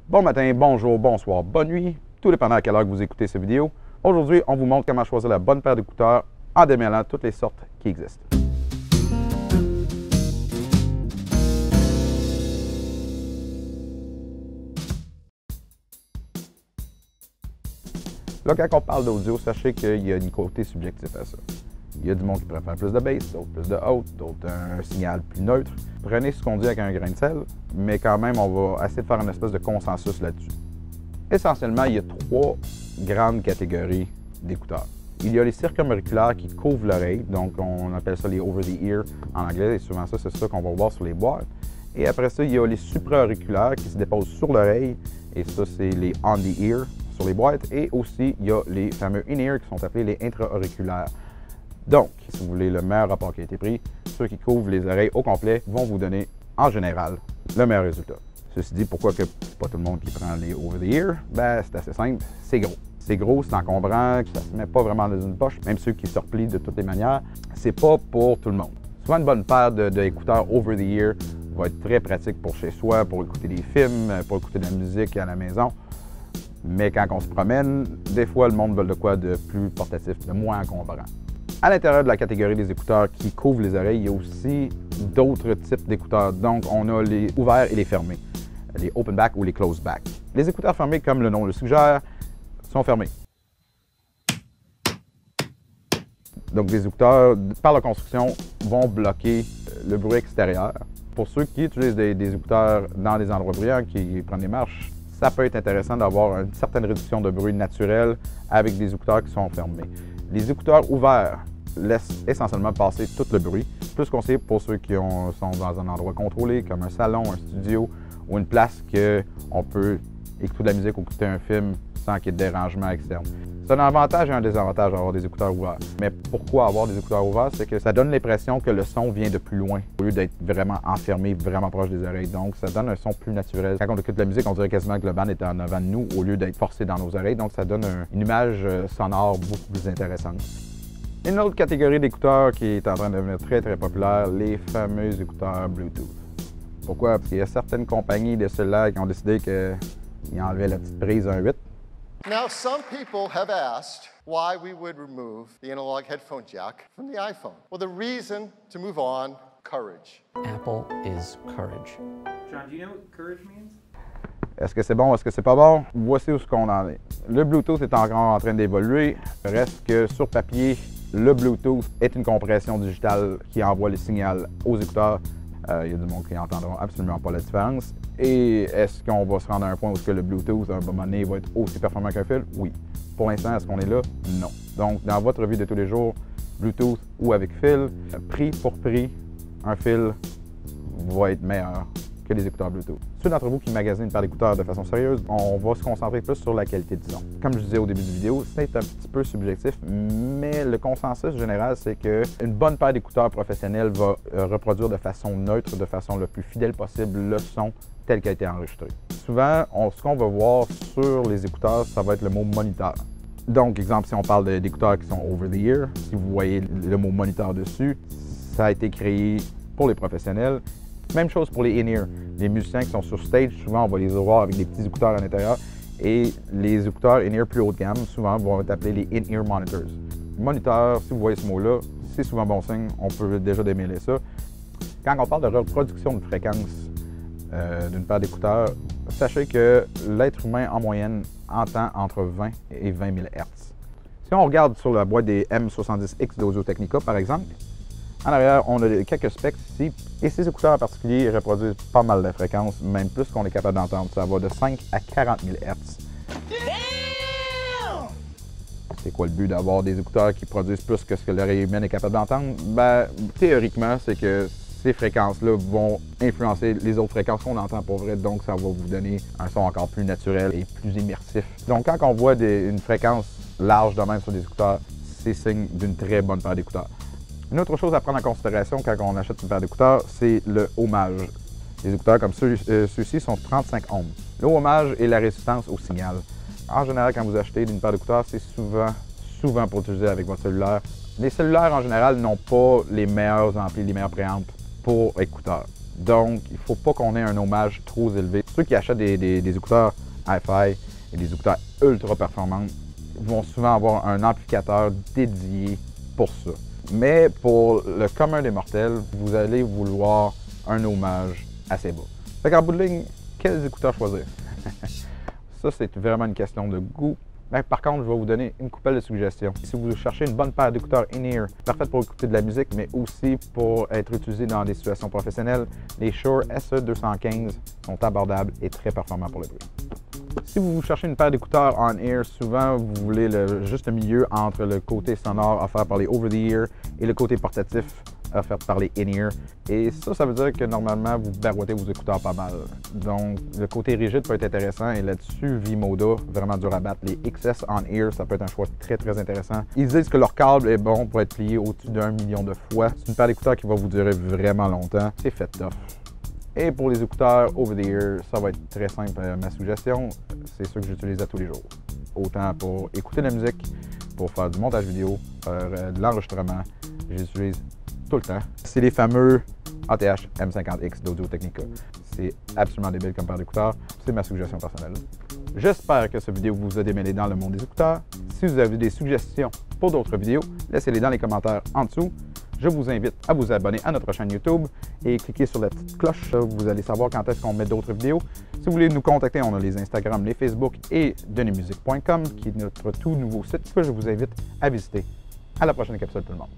Bon matin, bonjour, bonsoir, bonne nuit, tout dépendant à quelle heure que vous écoutez cette vidéo. Aujourd'hui, on vous montre comment choisir la bonne paire d'écouteurs en démêlant toutes les sortes qui existent. Là, quand on parle d'audio, sachez qu'il y a un côté subjectif à ça. Il y a du monde qui préfère plus de bass, d'autres plus de haute, d'autres un signal plus neutre. Prenez ce qu'on dit avec un grain de sel, mais quand même, on va essayer de faire une espèce de consensus là-dessus. Essentiellement, il y a trois grandes catégories d'écouteurs. Il y a les circumauriculaires qui couvrent l'oreille, donc on appelle ça les over-the-ear en anglais, et souvent ça, c'est ça qu'on va voir sur les boîtes. Et après ça, il y a les supra-auriculaires qui se déposent sur l'oreille, et ça, c'est les on-the-ear sur les boîtes. Et aussi, il y a les fameux in-ear qui sont appelés les intra-auriculaires. Donc, si vous voulez le meilleur rapport qui a été pris, ceux qui couvrent les oreilles au complet vont vous donner, en général, le meilleur résultat. Ceci dit, pourquoi que pas tout le monde qui prend les over-the-ear? Ben, c'est assez simple, c'est gros. C'est gros, c'est encombrant, ça se met pas vraiment dans une poche, même ceux qui se replient de toutes les manières, c'est pas pour tout le monde. Souvent, une bonne paire d'écouteurs over-the-ear va être très pratique pour chez soi, pour écouter des films, pour écouter de la musique à la maison. Mais quand on se promène, des fois, le monde veut de quoi de plus portatif, de moins encombrant. À l'intérieur de la catégorie des écouteurs qui couvrent les oreilles, il y a aussi d'autres types d'écouteurs. Donc, on a les ouverts et les fermés, les open back ou les closed back. Les écouteurs fermés, comme le nom le suggère, sont fermés. Donc, les écouteurs, par leur construction, vont bloquer le bruit extérieur. Pour ceux qui utilisent des écouteurs dans des endroits bruyants, qui prennent des marches, ça peut être intéressant d'avoir une certaine réduction de bruit naturel avec des écouteurs qui sont fermés. Les écouteurs ouverts laissent essentiellement passer tout le bruit. Plus qu'on sait pour ceux qui sont dans un endroit contrôlé, comme un salon, un studio ou une place qu'on peut écouter de la musique ou écouter un film sans qu'il y ait de dérangement externe. C'est un avantage et un désavantage d'avoir des écouteurs ouverts. Mais pourquoi avoir des écouteurs ouverts? C'est que ça donne l'impression que le son vient de plus loin, au lieu d'être vraiment enfermé, vraiment proche des oreilles. Donc, ça donne un son plus naturel. Quand on écoute de la musique, on dirait quasiment que le band est en avant de nous, au lieu d'être forcé dans nos oreilles. Donc, ça donne une image sonore beaucoup plus intéressante. Une autre catégorie d'écouteurs qui est en train de devenir très, très populaire, les fameux écouteurs Bluetooth. Pourquoi? Parce qu'il y a certaines compagnies de ceux-là qui ont décidé qu'ils enlevaient la petite prise 1.8. Now, some people have asked why we would remove the analog headphone jack from the iPhone. Well, the reason to move on, courage. Apple is courage. John, do you know what courage means? Est-ce que c'est bon, est-ce que c'est pas bon? Voici où qu'on en est. Le Bluetooth est encore en train d'évoluer. Reste que sur papier, le Bluetooth est une compression digitale qui envoie les signaux aux écouteurs. Il y a du monde qui n'entendront absolument pas la différence. Et est-ce qu'on va se rendre à un point où le Bluetooth, à un moment donné, va être aussi performant qu'un fil? Oui. Pour l'instant, est-ce qu'on est là? Non. Donc, dans votre vie de tous les jours, Bluetooth ou avec fil, prix pour prix, un fil va être meilleur que les écouteurs Bluetooth. Ceux d'entre vous qui magasinent une paire d'écouteurs de façon sérieuse, on va se concentrer plus sur la qualité du son. Comme je disais au début de la vidéo, c'est un petit peu subjectif, mais le consensus général, c'est qu'une bonne paire d'écouteurs professionnels va reproduire de façon neutre, de façon le plus fidèle possible, le son tel qu'il a été enregistré. Souvent, ce qu'on va voir sur les écouteurs, ça va être le mot moniteur. Donc, exemple, si on parle d'écouteurs qui sont over-the-ear, si vous voyez le mot moniteur dessus, ça a été créé pour les professionnels. Même chose pour les in-ear. Les musiciens qui sont sur stage, souvent, on va les voir avec des petits écouteurs à l'intérieur. Et les écouteurs in-ear plus haut de gamme, souvent, vont être appelés les in-ear monitors. Moniteur, si vous voyez ce mot-là, c'est souvent bon signe. On peut déjà démêler ça. Quand on parle de reproduction de fréquence d'une paire d'écouteurs, sachez que l'être humain, en moyenne, entend entre 20 et 20 000 Hz. Si on regarde sur la boîte des M70X d'Audio-Technica, par exemple, en arrière, on a quelques specs ici, et ces écouteurs en particulier reproduisent pas mal de fréquences, même plus qu'on est capable d'entendre. Ça va de 5 à 40 000 Hz. C'est quoi le but d'avoir des écouteurs qui produisent plus que ce que l'oreille humaine est capable d'entendre? Ben, théoriquement, c'est que ces fréquences-là vont influencer les autres fréquences qu'on entend pour vrai, donc ça va vous donner un son encore plus naturel et plus immersif. Donc quand on voit une fréquence large de même sur des écouteurs, c'est signe d'une très bonne paire d'écouteurs. Une autre chose à prendre en considération quand on achète une paire d'écouteurs, c'est le ohmage. Les écouteurs comme ceux-ci sont 35 ohms. Le ohmage est la résistance au signal. En général, quand vous achetez une paire d'écouteurs, c'est souvent pour utiliser avec votre cellulaire. Les cellulaires, en général, n'ont pas les meilleurs amplis, les meilleurs préampes pour écouteurs. Donc, il ne faut pas qu'on ait un hommage trop élevé. Ceux qui achètent des écouteurs hi-fi et des écouteurs ultra performants vont souvent avoir un amplificateur dédié pour ça. Mais pour le commun des mortels, vous allez vouloir un hommage assez bas. Fait qu'en bout de ligne, quels écouteurs choisir? Ça, c'est vraiment une question de goût. Mais par contre, je vais vous donner une couple de suggestions. Si vous cherchez une bonne paire d'écouteurs in-ear, parfaite pour écouter de la musique, mais aussi pour être utilisés dans des situations professionnelles, les Shure SE215 sont abordables et très performants pour le bruit. Si vous cherchez une paire d'écouteurs on-ear, souvent vous voulez le juste milieu entre le côté sonore offert par les over-the-ear et le côté portatif offert par les in-ear. Et ça veut dire que normalement, vous barouettez vos écouteurs pas mal. Donc, le côté rigide peut être intéressant et là-dessus, V-Moda, vraiment dur à battre. Les XS on-ear, ça peut être un choix très, très intéressant. Ils disent que leur câble est bon pour être plié au-dessus d'1 million de fois. C'est une paire d'écouteurs qui va vous durer vraiment longtemps. C'est fait tough. Et pour les écouteurs over-the-ear, ça va être très simple. Ma suggestion, c'est ceux que j'utilise à tous les jours. Autant pour écouter de la musique, pour faire du montage vidéo, faire de l'enregistrement, j'utilise tout le temps. C'est les fameux ATH M50X d'Audio-Technica. C'est absolument débile comme paire d'écouteurs. C'est ma suggestion personnelle. J'espère que cette vidéo vous a démêlé dans le monde des écouteurs. Si vous avez des suggestions pour d'autres vidéos, laissez-les dans les commentaires en dessous. Je vous invite à vous abonner à notre chaîne YouTube et cliquez sur la petite cloche. Vous allez savoir quand est-ce qu'on met d'autres vidéos. Si vous voulez nous contacter, on a les Instagram, les Facebook et denismusic.com qui est notre tout nouveau site que je vous invite à visiter. À la prochaine capsule tout le monde.